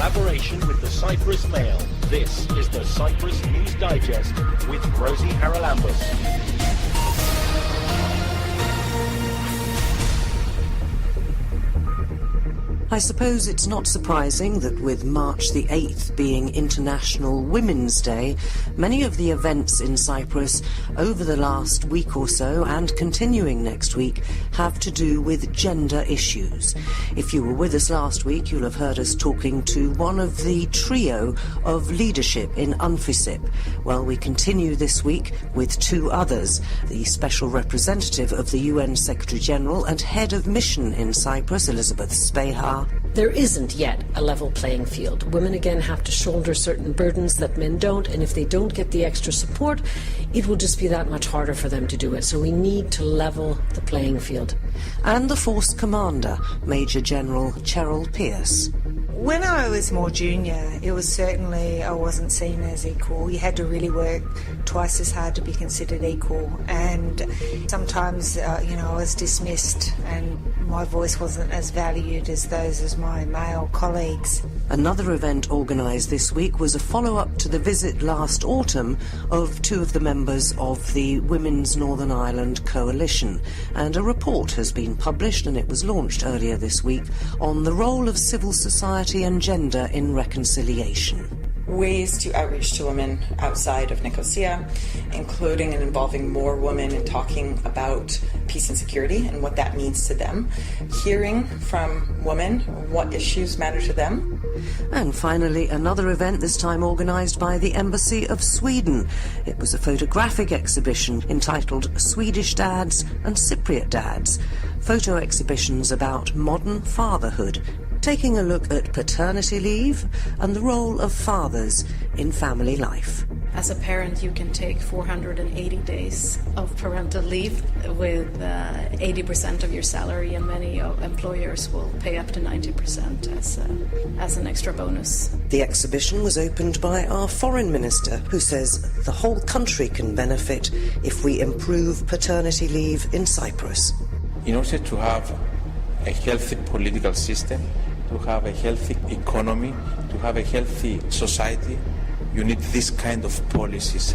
collaboration with the Cyprus Mail. This is the Cyprus News Digest with Rosie Charalambous. I suppose it's not surprising that with March the 8th being International Women's Day, many of the events in Cyprus over the last week or so and continuing next week have to do with gender issues. If you were with us last week, you'll have heard us talking to one of the trio of leadership in UNFICYP. Well, we continue this week with two others, the Special Representative of the UN Secretary-General and Head of Mission in Cyprus, Elizabeth Spehar. There isn't yet a level playing field. Women again have to shoulder certain burdens that men don't, and if they don't get the extra support, it will just be that much harder for them to do it. So we need to level the playing field. And the Force Commander, Major General Charalambous. When I was more junior, it was certainly, I wasn't seen as equal. You had to really work twice as hard to be considered equal. And sometimes, I was dismissed and my voice wasn't as valued as those as my male colleagues. Another event organised this week was a follow-up to the visit last autumn of two of the members of the Women's Northern Ireland Coalition. And a report has been published, and it was launched earlier this week, on the role of civil society and gender in reconciliation. Ways to outreach to women outside of Nicosia, including and involving more women in talking about peace and security and what that means to them, hearing from women what issues matter to them. And finally, another event, this time organised by the Embassy of Sweden. It was a photographic exhibition entitled Swedish Dads and Cypriot Dads, photo exhibitions about modern fatherhood, taking a look at paternity leave and the role of fathers in family life. As a parent, you can take 480 days of parental leave with 80% of your salary, and many employers will pay up to 90% as an extra bonus. The exhibition was opened by our Foreign Minister, who says the whole country can benefit if we improve paternity leave in Cyprus. In order to have a healthy political system, to have a healthy economy, to have a healthy society, you need this kind of policies.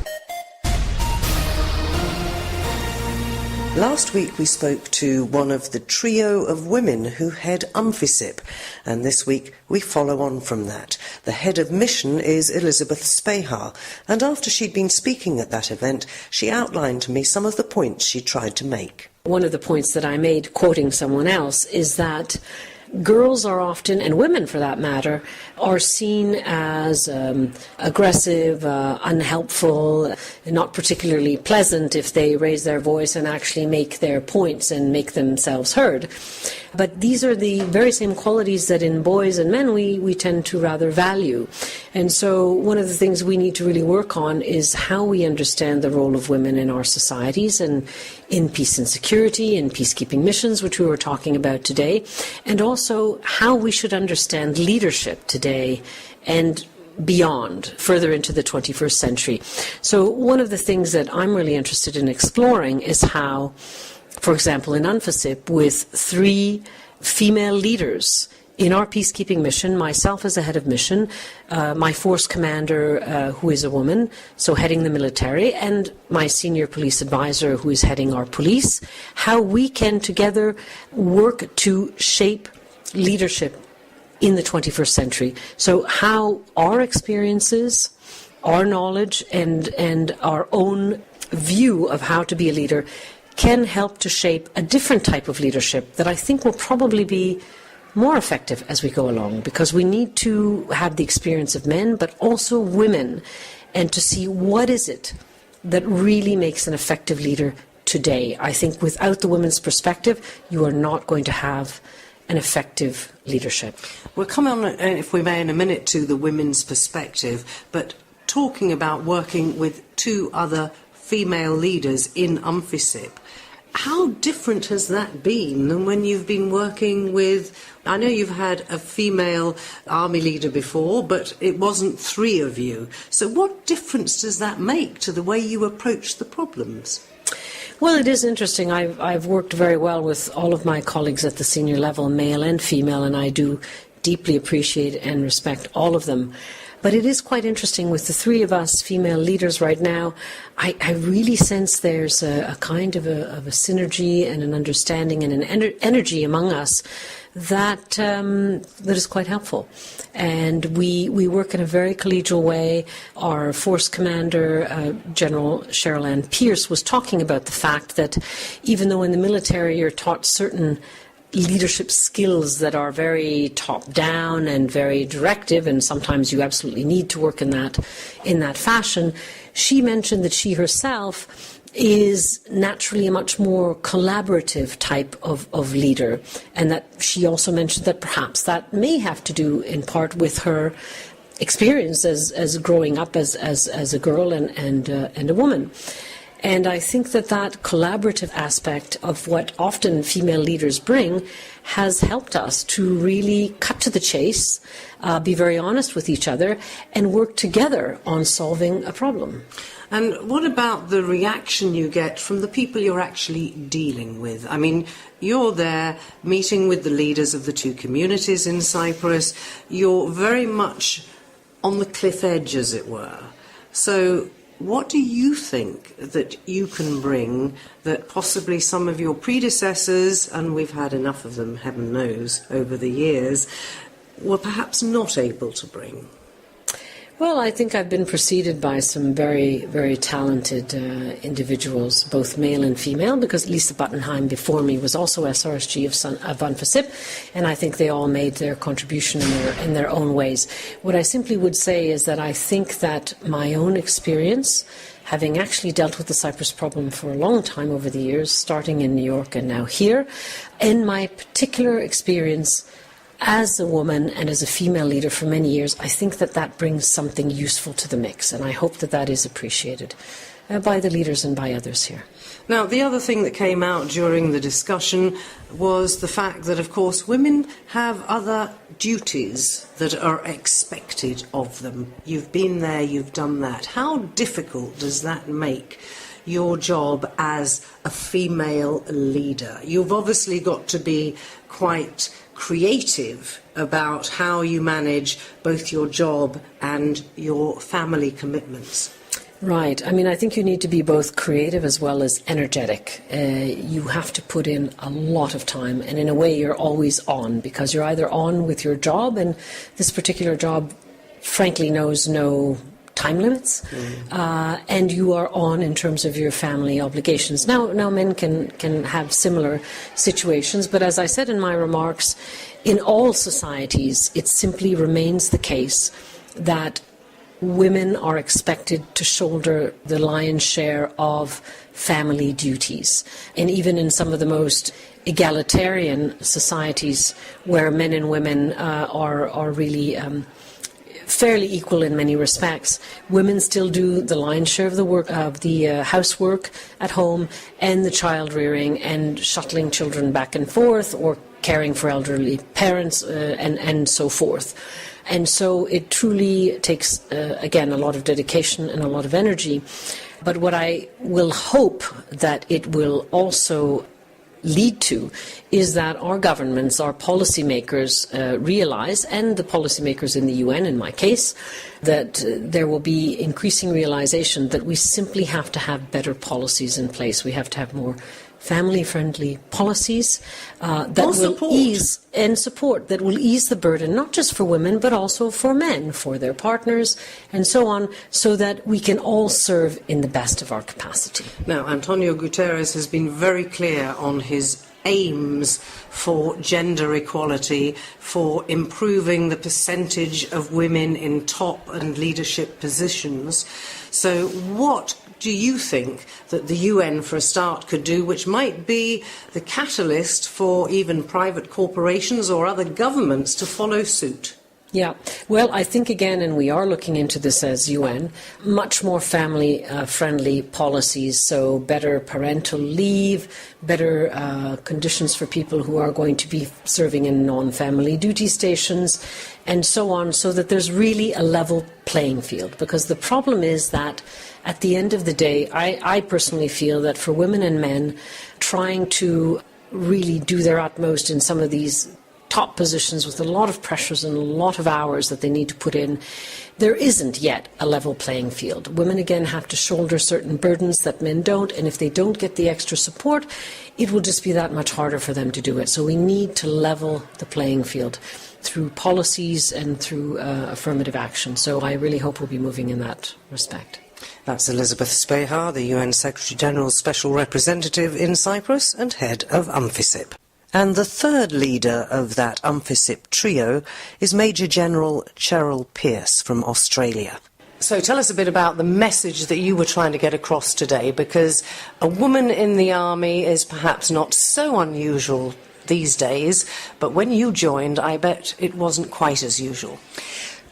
Last week we spoke to one of the trio of women who head UNFICYP, and this week we follow on from that. The head of mission is Elizabeth Spehar, and after she'd been speaking at that event, she outlined to me some of the points she tried to make. One of the points that I made, quoting someone else, is that girls are often, and women for that matter, are seen as aggressive, unhelpful, not particularly pleasant if they raise their voice and actually make their points and make themselves heard. But these are the very same qualities that in boys and men we tend to rather value. And so one of the things we need to really work on is how we understand the role of women in our societies and in peace and security, in peacekeeping missions, which we were talking about today, and also how we should understand leadership today and beyond, further into the 21st century. So one of the things that I'm really interested in exploring is how, for example, in UNFICYP, with 3 female leaders in our peacekeeping mission, myself as a head of mission, my force commander who is a woman, so heading the military, and my senior police advisor who is heading our police, how we can together work to shape leadership in the 21st century. So how our experiences, our knowledge, and our own view of how to be a leader can help to shape a different type of leadership that I think will probably be more effective as we go along, because we need to have the experience of men but also women, and to see what is it that really makes an effective leader today. I think without the women's perspective, you are not going to have an effective leadership. We'll come on, if we may, in a minute to the women's perspective, but talking about working with 2 other female leaders in UNFICYP, how different has that been than when you've been working with, I know you've had a female army leader before, but it wasn't 3 of you. So what difference does that make to the way you approach the problems? Well, it is interesting. I've worked very well with all of my colleagues at the senior level, male and female, and I do deeply appreciate and respect all of them. But it is quite interesting with the three of us female leaders right now. I really sense there's a kind of a synergy and an understanding and an energy among us that that is quite helpful. And we work in a very collegial way. Our force commander, General Charalambous, was talking about the fact that even though in the military you're taught certain leadership skills that are very top-down and very directive, and sometimes you absolutely need to work in that fashion, she mentioned that she herself is naturally a much more collaborative type of leader, and that she also mentioned that perhaps that may have to do in part with her experience as growing up as a girl and a woman. And I think that collaborative aspect of what often female leaders bring has helped us to really cut to the chase, be very honest with each other, and work together on solving a problem. And what about the reaction you get from the people you're actually dealing with? I mean, you're there meeting with the leaders of the two communities in Cyprus. You're very much on the cliff edge, as it were. So what do you think that you can bring that possibly some of your predecessors, and we've had enough of them, heaven knows, over the years, were perhaps not able to bring? Well, I think I've been preceded by some very, very talented individuals, both male and female, because Lisa Buttenheim before me was also SRSG of UNFASIP, and I think they all made their contribution in their own ways. What I simply would say is that I think that my own experience, having actually dealt with the Cyprus problem for a long time over the years, starting in New York and now here, in my particular experience as a woman and as a female leader for many years, I think that brings something useful to the mix, and I hope that is appreciated by the leaders and by others here. Now, the other thing that came out during the discussion was the fact that, of course, women have other duties that are expected of them. You've been there, you've done that. How difficult does that make your job as a female leader? You've obviously got to be quite creative about how you manage both your job and your family commitments. Right. I mean, I think you need to be both creative as well as energetic. You have to put in a lot of time, and in a way you're always on, because you're either on with your job, and this particular job frankly knows no time limits, and you are on in terms of your family obligations. Now men can have similar situations, but as I said in my remarks, in all societies it simply remains the case that women are expected to shoulder the lion's share of family duties. And even in some of the most egalitarian societies where men and women are really fairly equal in many respects, women still do the lion's share of the work of the housework at home and the child rearing and shuttling children back and forth or caring for elderly parents and so forth. And so it truly takes, again, a lot of dedication and a lot of energy. But what I will hope that it will also lead to is that our governments, our policymakers realize, and the policymakers in the UN in my case, that there will be increasing realization that we simply have to have better policies in place. We have to have more family-friendly policies that will ease and support, that will ease the burden, not just for women, but also for men, for their partners, and so on, so that we can all serve in the best of our capacity. Now, Antonio Guterres has been very clear on his aims for gender equality, for improving the percentage of women in top and leadership positions. So what do you think that the UN, for a start, could do, which might be the catalyst for even private corporations or other governments to follow suit? Yeah, well, I think again, and we are looking into this as UN, much more family-friendly policies, so better parental leave, better conditions for people who are going to be serving in non-family duty stations, and so on, so that there's really a level playing field. Because the problem is that at the end of the day, I personally feel that for women and men, trying to really do their utmost in some of these top positions with a lot of pressures and a lot of hours that they need to put in, there isn't yet a level playing field. Women, again, have to shoulder certain burdens that men don't, and if they don't get the extra support, it will just be that much harder for them to do it. So we need to level the playing field through policies and through affirmative action. So I really hope we'll be moving in that respect. That's Elizabeth Speha, the UN Secretary-General's Special Representative in Cyprus and head of UNFICYP. And the third leader of that UNFICYP trio is Major General Charalambous from Australia. So tell us a bit about the message that you were trying to get across today, because a woman in the army is perhaps not so unusual these days, but when you joined, I bet it wasn't quite as usual.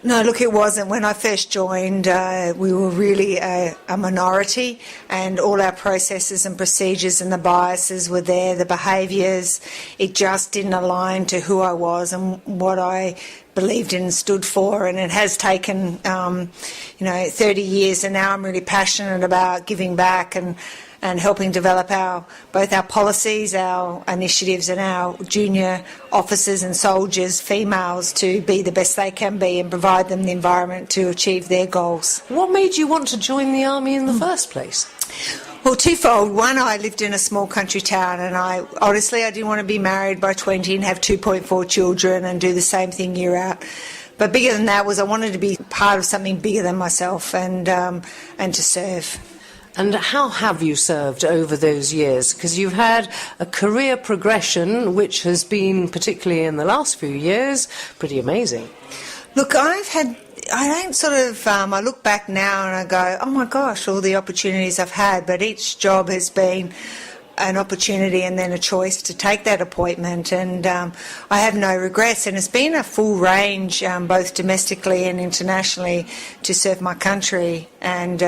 No, look, it wasn't. When I first joined, we were really a minority, and all our processes and procedures and the biases were there, the behaviours. It just didn't align to who I was and what I believed in and stood for, and it has taken, 30 years, and now I'm really passionate about giving back and helping develop both our policies, our initiatives, and our junior officers and soldiers, females, to be the best they can be and provide them the environment to achieve their goals. What made you want to join the army in the first place? Well, twofold. One, I lived in a small country town, and I didn't want to be married by 20 and have 2.4 children and do the same thing year out. But bigger than that was I wanted to be part of something bigger than myself and to serve. And how have you served over those years? Because you've had a career progression which has been, particularly in the last few years, pretty amazing. Look, I look back now and I go, oh my gosh, all the opportunities I've had, but each job has been an opportunity and then a choice to take that appointment, and I have no regrets, and it's been a full range, both domestically and internationally, to serve my country, and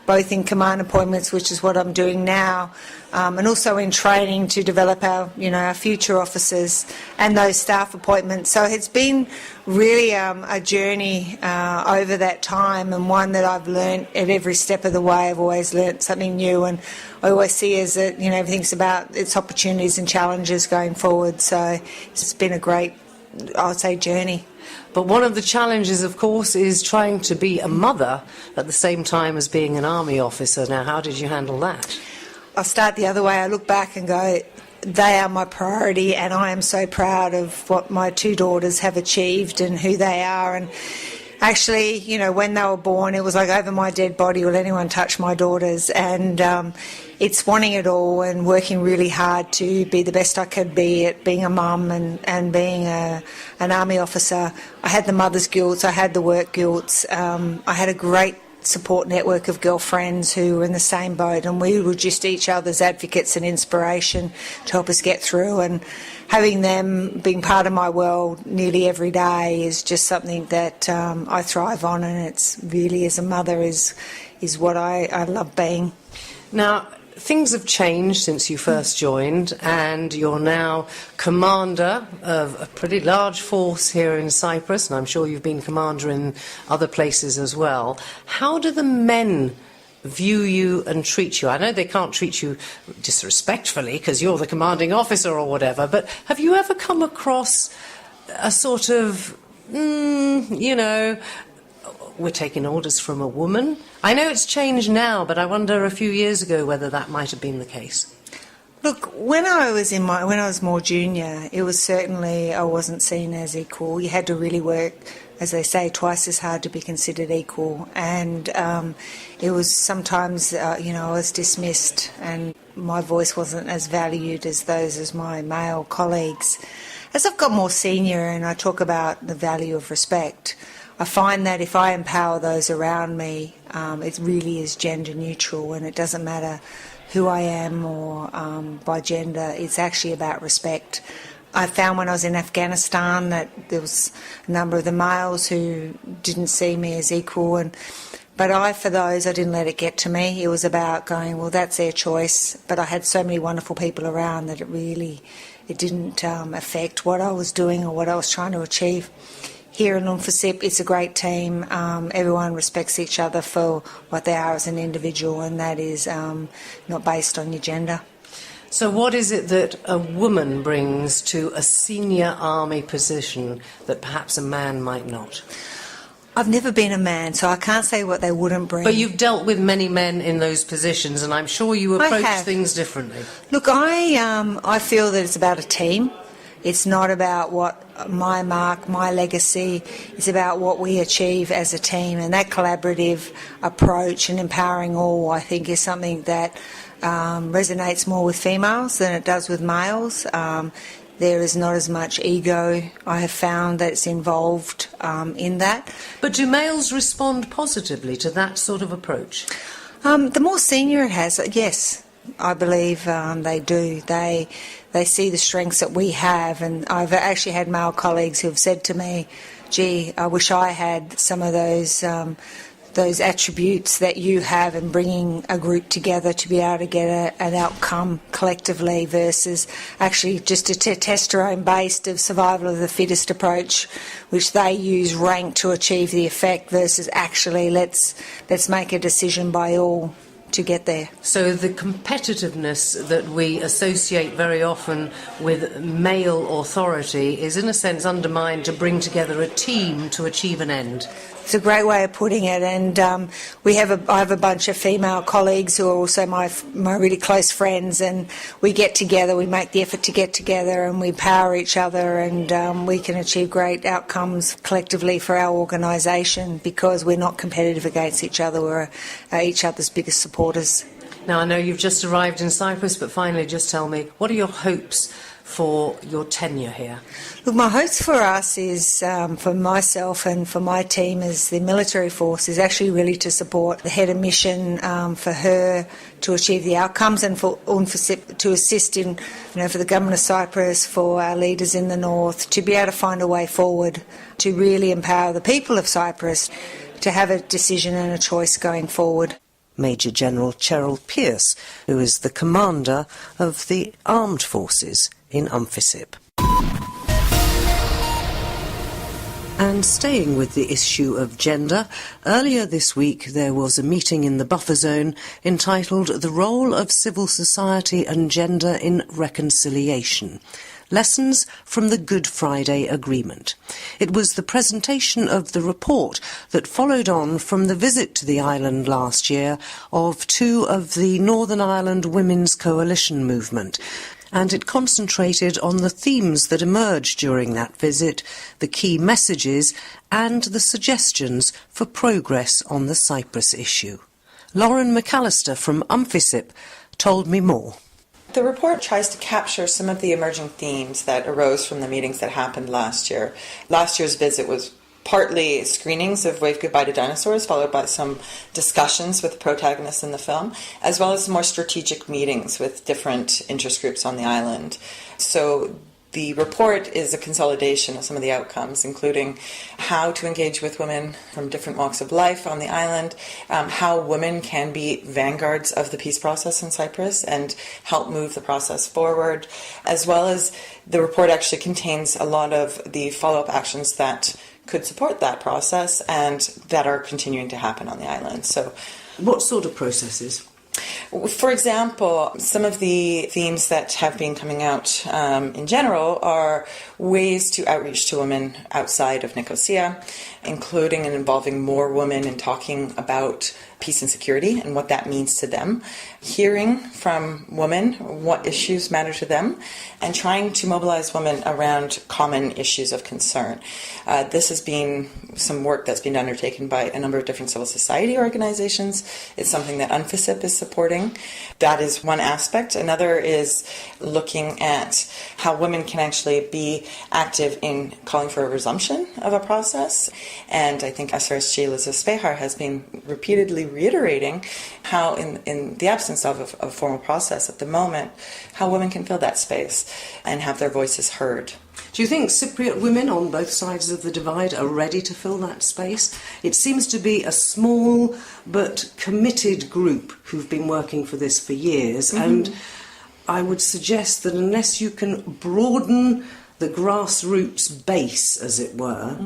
both in command appointments, which is what I'm doing now, and also in training to develop our future officers and those staff appointments. So it's been really a journey over that time, and one that I've learnt at every step of the way. I've always learnt something new, and I always see as that everything's about its opportunities and challenges going forward. So it's been a great, I'd say, journey. But one of the challenges, of course, is trying to be a mother at the same time as being an army officer. Now, how did you handle that? I'll start the other way. I look back and go, they are my priority, and I am so proud of what my two daughters have achieved and who they are. And actually, when they were born, it was like, over my dead body will anyone touch my daughters. And it's wanting it all and working really hard to be the best I could be at being a mum and being an army officer. I had the mother's guilt, I had the work guilt. I had a great support network of girlfriends who were in the same boat, and we were just each other's advocates and inspiration to help us get through, and having them being part of my world nearly every day is just something that I thrive on, and it's really, as a mother, is what I love being. Now, things have changed since you first joined, and you're now commander of a pretty large force here in Cyprus, and I'm sure you've been commander in other places as well. How do the men view you and treat you? I know they can't treat you disrespectfully because you're the commanding officer or whatever, but have you ever come across a sort of, we're taking orders from a woman? I know it's changed now, but I wonder a few years ago whether that might have been the case. Look, when I was more junior, it was certainly, I wasn't seen as equal. You had to really work, as they say, twice as hard to be considered equal, and it was sometimes, I was dismissed, and my voice wasn't as valued as those as my male colleagues. As I've got more senior and I talk about the value of respect, I find that if I empower those around me, it really is gender neutral, and it doesn't matter who I am or by gender. It's actually about respect. I found when I was in Afghanistan that there was a number of the males who didn't see me as equal, but for those, I didn't let it get to me. It was about going, well, that's their choice, but I had so many wonderful people around that it didn't affect what I was doing or what I was trying to achieve. Here in UNFICYP, it's a great team. Everyone respects each other for what they are as an individual, and that is not based on your gender. So what is it that a woman brings to a senior army position that perhaps a man might not? I've never been a man, so I can't say what they wouldn't bring. But you've dealt with many men in those positions, and I'm sure you approach have. things differently. Look, I feel that it's about a team. It's not about what my mark, my legacy. It's about what we achieve as a team, and that collaborative approach and empowering all, I think, is something that resonates more with females than it does with males. There is not as much ego, I have found, that's involved in that. But do males respond positively to that sort of approach? The more senior it has, yes, I believe they do. They see the strengths that we have, and I've actually had male colleagues who have said to me, gee, I wish I had some of those attributes that you have in bringing a group together to be able to get an outcome collectively versus actually just a testosterone-based of survival of the fittest approach, which they use rank to achieve the effect versus actually let's make a decision by all to get there. So the competitiveness that we associate very often with male authority is in a sense undermined to bring together a team to achieve an end. It's a great way of putting it, and I have a bunch of female colleagues who are also my really close friends, and we get together, we make the effort to get together, and we empower each other, and we can achieve great outcomes collectively for our organisation because we're not competitive against each other, we're each other's biggest supporters. Now, I know you've just arrived in Cyprus, but finally just tell me, what are your hopes for your tenure here? Look, my hopes for us is, for myself and for my team as the military force, is actually really to support the head of mission for her to achieve the outcomes, and for UNFICIP to assist in, for the government of Cyprus, for our leaders in the north, to be able to find a way forward, to really empower the people of Cyprus to have a decision and a choice going forward. Major General Charalambous, who is the commander of the armed forces in UNFICIP. And staying with the issue of gender, earlier this week there was a meeting in the buffer zone entitled The Role of Civil Society and Gender in Reconciliation. Lessons from the Good Friday Agreement. It was the presentation of the report that followed on from the visit to the island last year of two of the Northern Ireland Women's Coalition movement, and it concentrated on the themes that emerged during that visit, the key messages and the suggestions for progress on the Cyprus issue. Lauren McAllister from UNFICIP told me more. The report tries to capture some of the emerging themes that arose from the meetings that happened last year. Last year's visit was partly screenings of Wave Goodbye to Dinosaurs, followed by some discussions with the protagonists in the film, as well as more strategic meetings with different interest groups on the island. So the report is a consolidation of some of the outcomes, including how to engage with women from different walks of life on the island, how women can be vanguards of the peace process in Cyprus and help move the process forward, as well as the report actually contains a lot of the follow-up actions that could support that process and that are continuing to happen on the island. So, what sort of processes? For example, some of the themes that have been coming out in general are ways to outreach to women outside of Nicosia, including and involving more women in talking about peace and security and what that means to them, hearing from women what issues matter to them, and trying to mobilize women around common issues of concern. This has been some work that's been undertaken by a number of different civil society organizations. It's something that UNFICIP is supporting. That is one aspect. Another is looking at how women can actually be active in calling for a resumption of a process. And I think SRSG Elizabeth Spehar has been repeatedly reiterating how in the absence of a formal process at the moment, how women can fill that space and have their voices heard. Do you think Cypriot women on both sides of the divide are ready to fill that space? It seems to be a small but committed group who've been working for this for years, and I would suggest that unless you can broaden the grassroots base, as it were,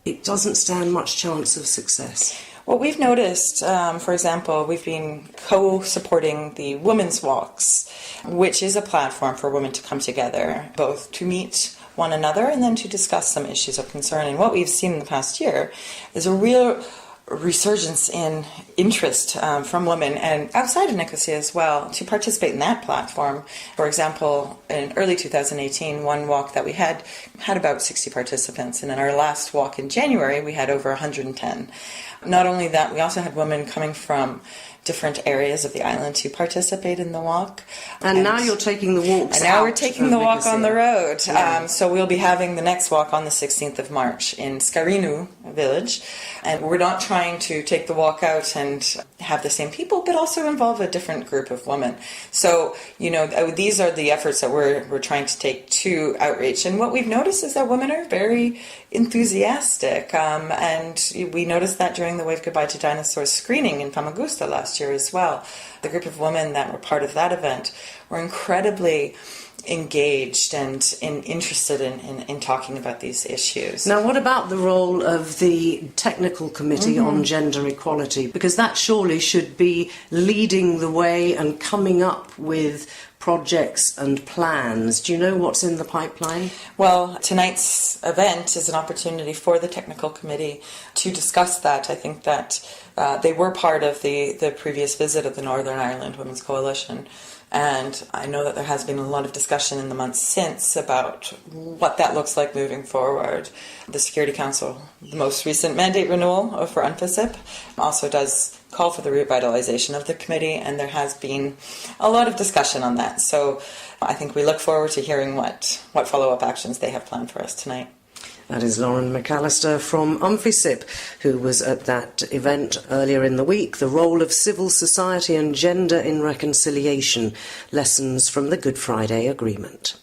it doesn't stand much chance of success. Well, we've noticed, for example, we've been co-supporting the Women's Walks, which is a platform for women to come together, both to meet one another and then to discuss some issues of concern. And what we've seen in the past year is a real resurgence in interest from women and outside of Nicosia as well to participate in that platform. For example, in early 2018, one walk that we had about 60 participants, and in our last walk in January we had over 110. Not only that, we also had women coming from different areas of the island to participate in the walk. And now you're taking the walks And now out we're taking the walk on the road. Yeah. So we'll be having the next walk on the 16th of March in Skarinu village. And we're not trying to take the walk out and have the same people, but also involve a different group of women. So, these are the efforts that we're trying to take to outreach. And what we've noticed is that women are very enthusiastic. And we noticed that during the Wave Goodbye to Dinosaurs screening in Famagusta last year as well. The group of women that were part of that event were incredibly engaged and interested in talking about these issues. Now, what about the role of the Technical Committee on Gender Equality? Because that surely should be leading the way and coming up with projects and plans. Do you know what's in the pipeline? Well, tonight's event is an opportunity for the Technical Committee to discuss that. I think that they were part of the previous visit of the Northern Ireland Women's Coalition. And I know that there has been a lot of discussion in the months since about what that looks like moving forward. The Security Council, the most recent mandate renewal for UNFICIP, also does call for the revitalization of the committee, and there has been a lot of discussion on that. So I think we look forward to hearing what follow-up actions they have planned for us tonight. That is Lauren McAllister from UNFICIP, who was at that event earlier in the week. The role of civil society and gender in reconciliation. Lessons from the Good Friday Agreement.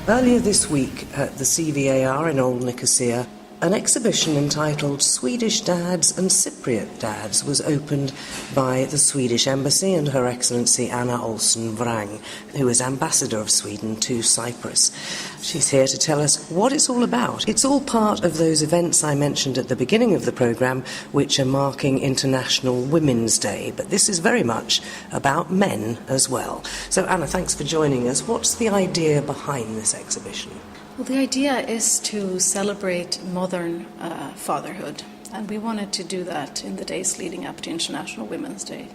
Earlier this week at the CVAR in Old Nicosia, an exhibition entitled Swedish Dads and Cypriot Dads was opened by the Swedish Embassy and Her Excellency Anna Olsen Wrang, who is Ambassador of Sweden to Cyprus. She's here to tell us what it's all about. It's all part of those events I mentioned at the beginning of the programme, which are marking International Women's Day, but this is very much about men as well. So Anna, thanks for joining us. What's the idea behind this exhibition? Well, the idea is to celebrate modern fatherhood, and we wanted to do that in the days leading up to International Women's Day,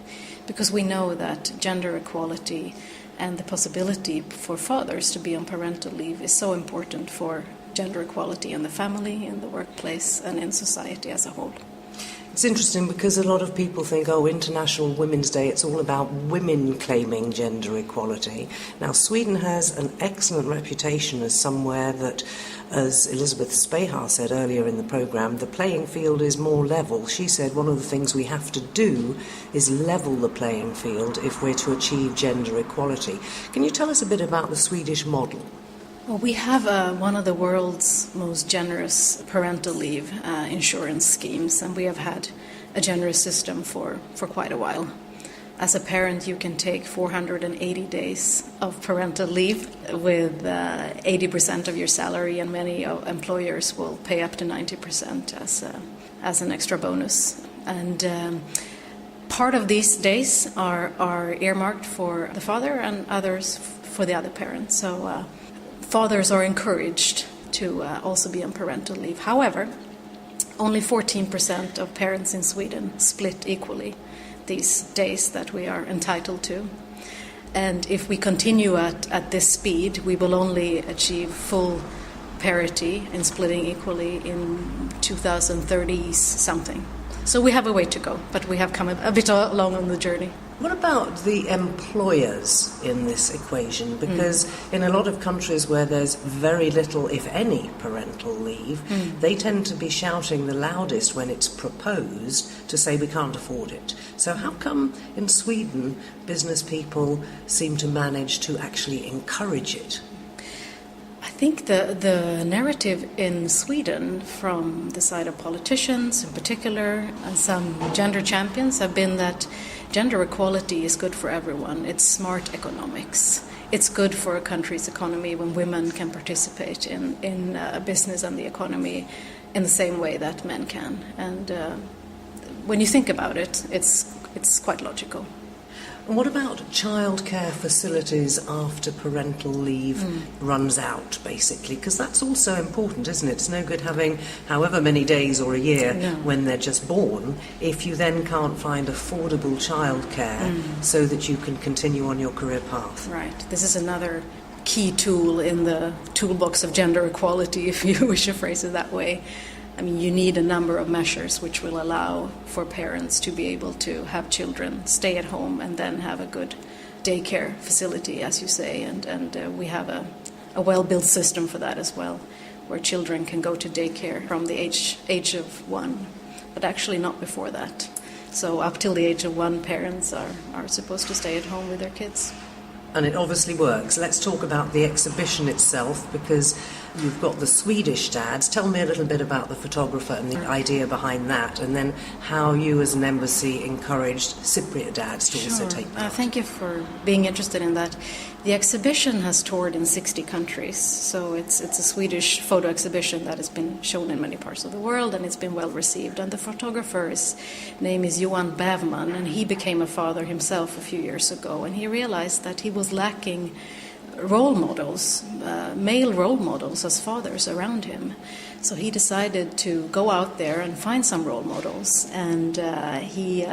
because we know that gender equality and the possibility for fathers to be on parental leave is so important for gender equality in the family, in the workplace, and in society as a whole. It's interesting because a lot of people think, International Women's Day, it's all about women claiming gender equality. Now, Sweden has an excellent reputation as somewhere that, as Elizabeth Spahar said earlier in the programme, the playing field is more level. She said one of the things we have to do is level the playing field if we're to achieve gender equality. Can you tell us a bit about the Swedish model? Well, we have one of the world's most generous parental leave insurance schemes, and we have had a generous system for quite a while. As a parent, you can take 480 days of parental leave with 80% of your salary, and many employers will pay up to 90% as an extra bonus. And part of these days are earmarked for the father and others for the other parent. So fathers are encouraged to also be on parental leave. However, only 14% of parents in Sweden split equally these days that we are entitled to. And if we continue at this speed, we will only achieve full parity in splitting equally in 2030 something. So we have a way to go, but we have come a bit along on the journey. What about the employers in this equation? Because in a lot of countries where there's very little, if any, parental leave, they tend to be shouting the loudest when it's proposed to say we can't afford it. So how come in Sweden business people seem to manage to actually encourage it? I think the narrative in Sweden from the side of politicians in particular and some gender champions have been that gender equality is good for everyone. It's smart economics. It's good for a country's economy when women can participate in business and the economy in the same way that men can. And when you think about it, it's quite logical. And what about childcare facilities after parental leave runs out, basically? Because that's also important, isn't it? It's no good having however many days or a year when they're just born if you then can't find affordable childcare so that you can continue on your career path. Right. This is another key tool in the toolbox of gender equality, if you wish to phrase it that way. I mean, you need a number of measures which will allow for parents to be able to have children stay at home and then have a good daycare facility, as you say. And we have a well-built system for that as well, where children can go to daycare from the age of 1, but actually not before that. So up till the age of 1, parents are supposed to stay at home with their kids. And it obviously works. Let's talk about the exhibition itself, because you've got the Swedish dads. Tell me a little bit about the photographer and the idea behind that, and then how you as an embassy encouraged Cypriot dads to also take part. Thank you for being interested in that. The exhibition has toured in 60 countries, so it's a Swedish photo exhibition that has been shown in many parts of the world, and it's been well received. And the photographer's name is Johan Bävman, and he became a father himself a few years ago, and he realized that he was lacking role models, male role models as fathers around him. So he decided to go out there and find some role models, and he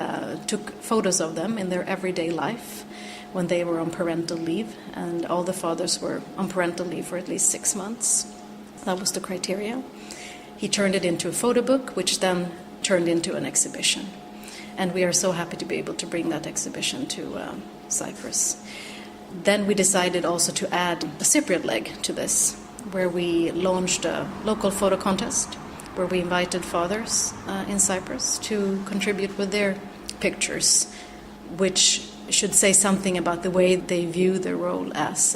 took photos of them in their everyday life when they were on parental leave, and all the fathers were on parental leave for at least 6 months. That was the criteria. He turned it into a photo book, which then turned into an exhibition. And we are so happy to be able to bring that exhibition to Cyprus. Then we decided also to add a Cypriot leg to this, where we launched a local photo contest, where we invited fathers in Cyprus to contribute with their pictures, which should say something about the way they view their role as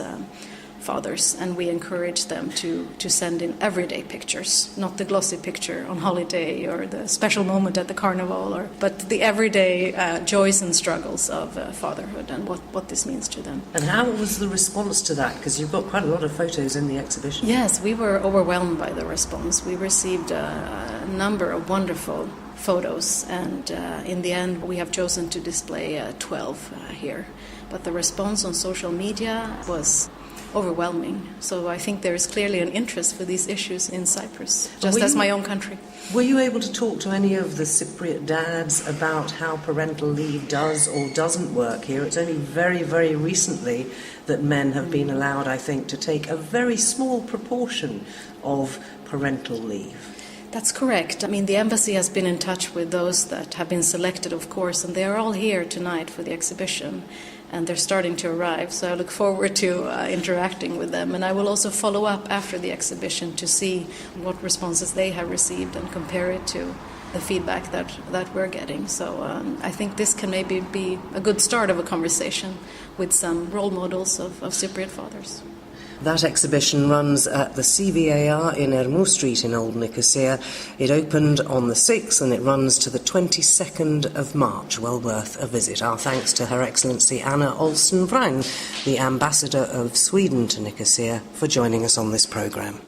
fathers. And we encourage them to send in everyday pictures, not the glossy picture on holiday or the special moment at the carnival, but the everyday joys and struggles of fatherhood and what this means to them. And how was the response to that? Because you've got quite a lot of photos in the exhibition. Yes, we were overwhelmed by the response. We received a number of wonderful photos, and in the end we have chosen to display 12 here. But the response on social media was overwhelming. So I think there is clearly an interest for these issues in Cyprus, just as my own country. Were you able to talk to any of the Cypriot dads about how parental leave does or doesn't work here? It's only very, very recently that men have been allowed, I think, to take a very small proportion of parental leave. That's correct. I mean, the embassy has been in touch with those that have been selected, of course, and they are all here tonight for the exhibition, and they're starting to arrive. So I look forward to interacting with them, and I will also follow up after the exhibition to see what responses they have received and compare it to the feedback that we're getting. So I think this can maybe be a good start of a conversation with some role models of Cypriot fathers. That exhibition runs at the CVAR in Ermou Street in Old Nicosia. It opened on the 6th and it runs to the 22nd of March. Well worth a visit. Our thanks to Her Excellency Anna Olsen Wrang, the Ambassador of Sweden to Nicosia, for joining us on this programme.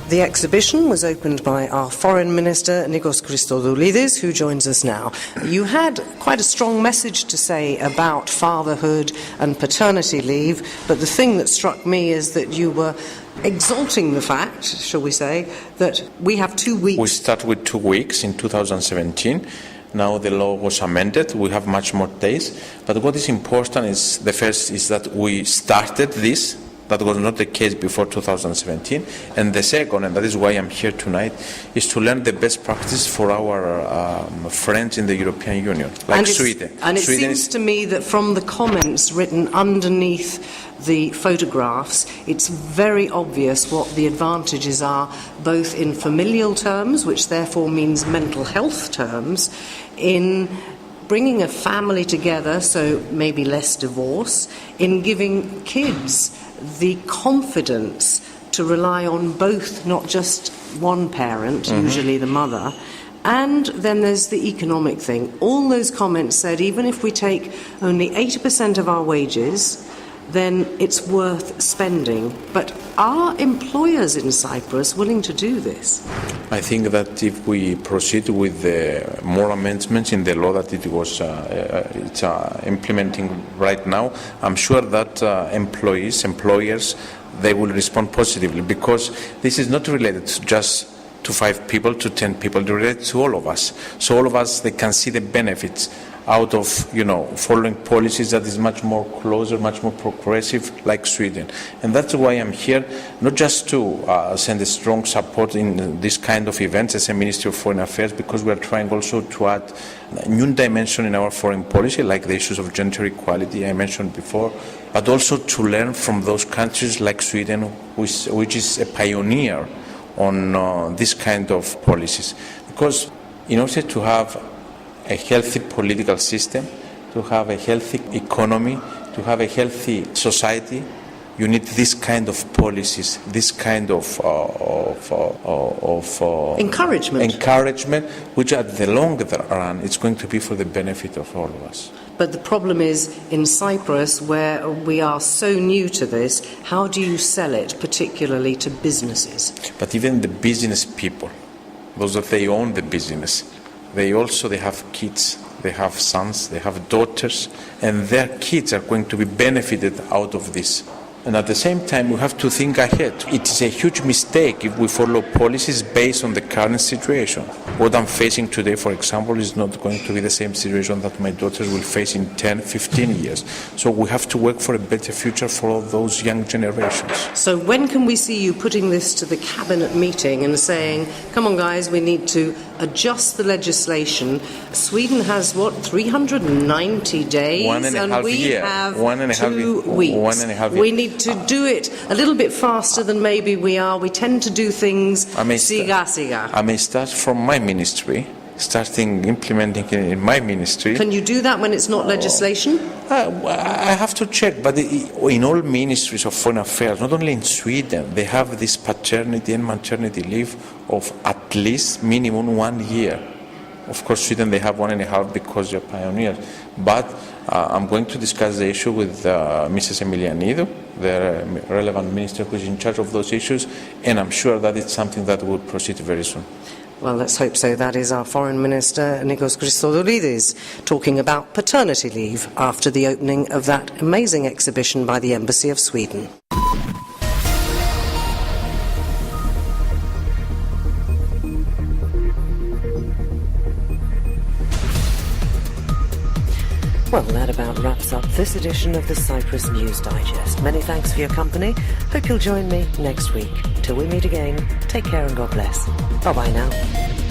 The exhibition was opened by our Foreign Minister, Nikos Christodoulidis, who joins us now. You had quite a strong message to say about fatherhood and paternity leave, but the thing that struck me is that you were exalting the fact, shall we say, that we have 2 weeks. We start with 2 weeks in 2017. Now the law was amended. We have much more days. But what is important is, the first is that we started this. That was not the case before 2017. And the second, and that is why I'm here tonight, is to learn the best practice for our friends in the European Union, like Sweden. And it seems to me that from the comments written underneath the photographs, it's very obvious what the advantages are, both in familial terms, which therefore means mental health terms, in bringing a family together, so maybe less divorce, in giving kids the confidence to rely on both, not just one parent, usually the mother. And then there's the economic thing. All those comments said even if we take only 80% of our wages then it's worth spending. But are employers in Cyprus willing to do this? I think that if we proceed with more amendments in the law that it was implementing right now, I'm sure that employers, they will respond positively, because this is not related just to 5 people, to 10 people, it's related to all of us. So all of us, they can see the benefits out of, following policies that is much more closer, much more progressive, like Sweden. And that's why I'm here, not just to send a strong support in this kind of events as a Ministry of Foreign Affairs, because we are trying also to add a new dimension in our foreign policy, like the issues of gender equality I mentioned before, but also to learn from those countries like Sweden, which is a pioneer on this kind of policies. Because in order to have a healthy political system, to have a healthy economy, to have a healthy society, you need this kind of policies, this kind of encouragement, which at the long run, it's going to be for the benefit of all of us. But the problem is, in Cyprus, where we are so new to this, how do you sell it, particularly to businesses? But even the business people, those that they own the business, they have kids, they have sons, they have daughters, and their kids are going to be benefited out of this. And at the same time, we have to think ahead. It is a huge mistake if we follow policies based on the current situation. What I'm facing today, for example, is not going to be the same situation that my daughters will face in 10, 15 years. So we have to work for a better future for all those young generations. So when can we see you putting this to the cabinet meeting and saying, come on guys, we need to adjust the legislation? Sweden has, 390 days? 1.5 years. And we have 2 weeks. 1.5 years. We need to do it a little bit faster than maybe we are. We tend to do things siga. I may start from my ministry, implementing in my ministry. Can you do that when it's not legislation? I have to check, but in all ministries of foreign affairs, not only in Sweden, they have this paternity and maternity leave of at least minimum 1 year. Of course, Sweden, they have 1.5 because they're pioneers. But I'm going to discuss the issue with Mrs. Emilianidou, the relevant minister who is in charge of those issues, and I'm sure that it's something that will proceed very soon. Well, let's hope so. That is our Foreign Minister, Nikos Christodoulidis, talking about paternity leave after the opening of that amazing exhibition by the Embassy of Sweden. Well, that about wraps up this edition of the Cyprus News Digest. Many thanks for your company. Hope you'll join me next week. Till we meet again, take care and God bless. Bye-bye now.